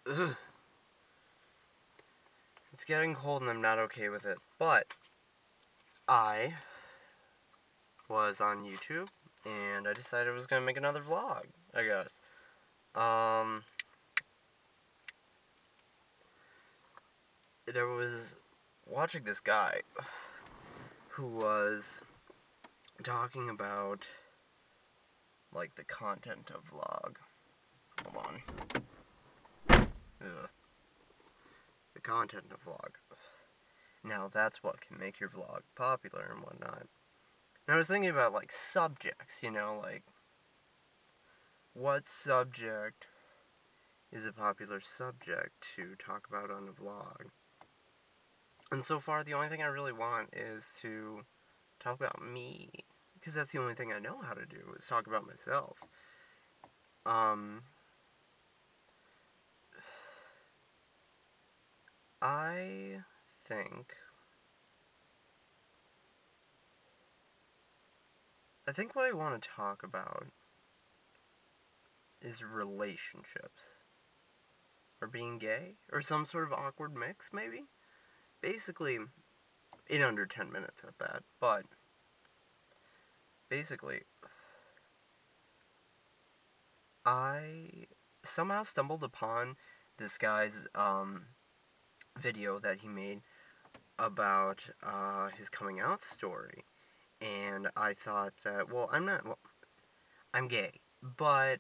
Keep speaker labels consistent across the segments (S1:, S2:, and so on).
S1: ugh, it's getting cold and I'm not okay with it. But I was on YouTube and I decided I was gonna make another vlog, I guess. Um, there was watching this guy who was talking about like the content of vlog. Hold on. Ugh. The content of vlog. Now that's what can make your vlog popular and whatnot. And I was thinking about like subjects, like what subject is a popular subject to talk about on a vlog. And so far the only thing I really want is to talk about me. Because that's the only thing I know how to do, is talk about myself. Um, I think, I think what I want to talk about is relationships. Or being gay, or some sort of awkward mix, maybe? Basically, in under 10 minutes at that, but basically, I somehow stumbled upon this guy's video that he made about his coming out story, and I thought that, well, I'm gay, but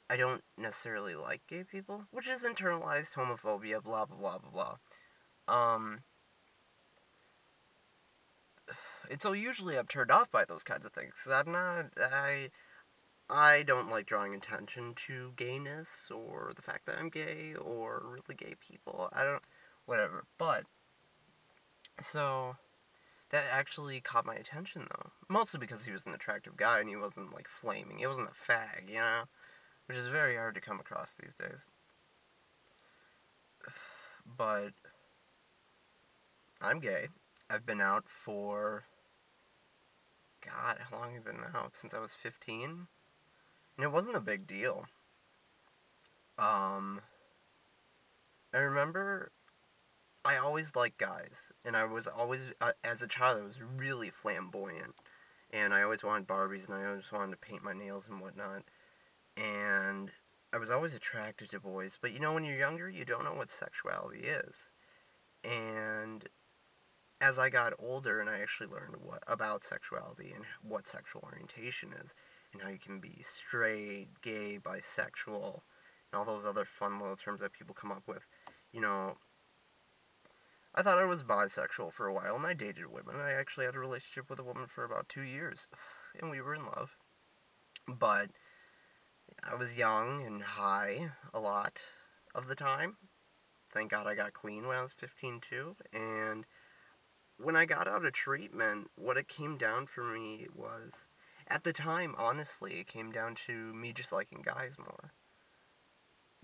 S1: I don't necessarily like gay people, which is internalized homophobia, blah blah blah blah blah. It's so usually I'm turned off by those kinds of things. 'Cause I don't like drawing attention to gayness or the fact that I'm gay or really gay people. I don't, whatever. But so that actually caught my attention though, mostly because he was an attractive guy and he wasn't like flaming. He wasn't a fag, which is very hard to come across these days. But I'm gay. I've been out for, God, how long have I been out? Since I was 15, and it wasn't a big deal. Um, I remember I always liked guys, and I was always, as a child, I was really flamboyant, and I always wanted Barbies, and I always wanted to paint my nails and whatnot, and I was always attracted to boys, but when you're younger, you don't know what sexuality is, and as I got older and I actually learned about sexuality and what sexual orientation is, and how you can be straight, gay, bisexual, and all those other fun little terms that people come up with, you know, I thought I was bisexual for a while, and I dated women. I actually had a relationship with a woman for about 2 years, and we were in love. But I was young and high a lot of the time. Thank God I got clean when I was 15 too. And when I got out of treatment, what it came down for me was, at the time, honestly, it came down to me just liking guys more.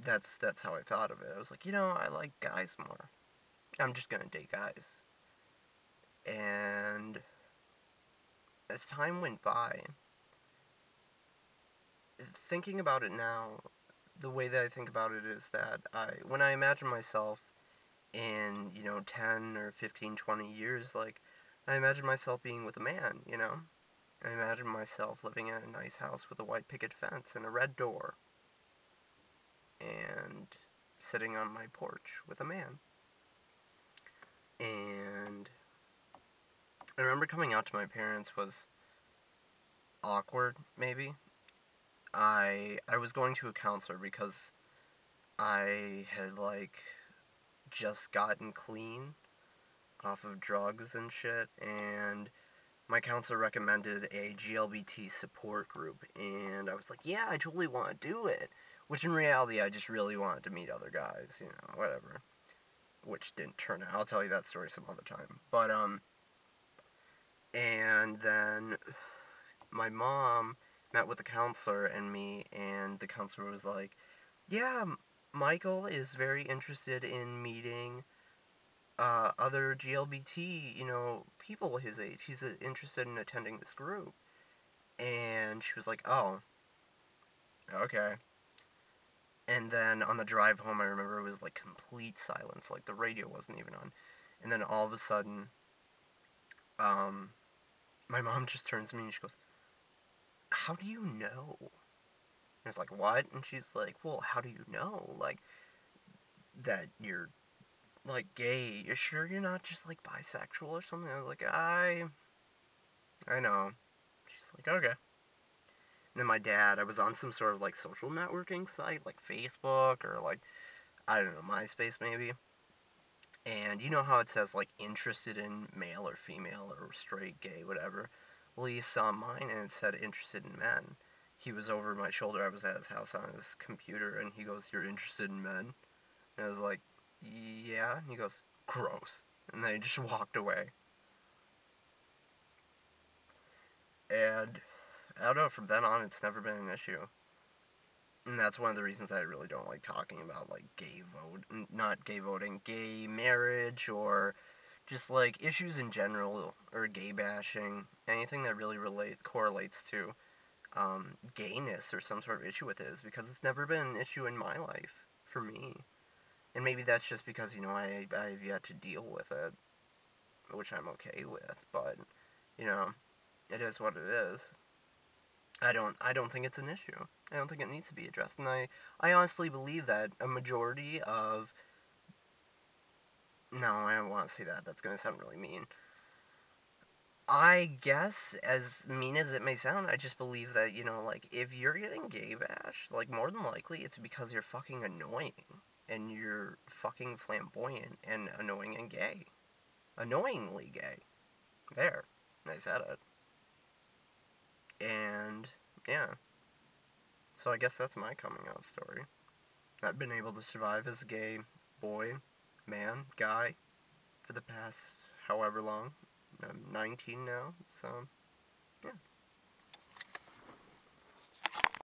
S1: That's how I thought of it. I was like, I like guys more. I'm just gonna date guys. And as time went by, thinking about it now, the way that I think about it is that when I imagine myself in, 10 or 15, 20 years, like, I imagine myself being with a man. I imagine myself living in a nice house with a white picket fence and a red door, and sitting on my porch with a man. And I remember coming out to my parents was awkward, maybe. I was going to a counselor because I had like just gotten clean off of drugs and shit, and my counselor recommended a GLBT support group, and I was like, yeah, I totally want to do it. Which in reality, I just really wanted to meet other guys, whatever. Which didn't turn out. I'll tell you that story some other time. But, and then my mom met with the counselor and me, and the counselor was like, yeah, Michael is very interested in meeting other GLBT, people his age. He's interested in attending this group. And she was like, oh, okay. And then on the drive home, I remember it was like complete silence, like the radio wasn't even on. And then all of a sudden, um, my mom just turns to me and she goes, "How do you know?" And I was like, "What?" And she's like, "Well, how do you know? Like, that you're, like, gay? You're sure you're not just, like, bisexual or something?" I was like, I know. She's like, "Okay." And then my dad, I was on some sort of, like, social networking site, like Facebook or, like, I don't know, MySpace maybe. And you know how it says, like, interested in male or female or straight, gay, whatever? Well, he saw mine and it said interested in men. He was over my shoulder. I was at his house on his computer, and he goes, "You're interested in men?" And I was like, "Yeah." And he goes, "Gross." And then he just walked away. And I don't know, from then on, it's never been an issue. And that's one of the reasons I really don't like talking about, like, gay vote, not gay voting, gay marriage, or just, like, issues in general, or gay bashing, anything that really correlates to gayness or some sort of issue with it, is because it's never been an issue in my life, for me. And maybe that's just because, I've yet to deal with it, which I'm okay with, but, you know, it is what it is. I don't think it's an issue. I don't think it needs to be addressed. And I honestly believe that a majority of, no, I don't want to say that. That's going to sound really mean. I guess, as mean as it may sound, I just believe that, like, if you're getting gay bashed, like, more than likely it's because you're fucking annoying. And you're fucking flamboyant and annoying and gay. Annoyingly gay. There. I said it. And, yeah. So I guess that's my coming out story. I've been able to survive as a gay boy, man, guy, for the past however long. I'm 19 now, so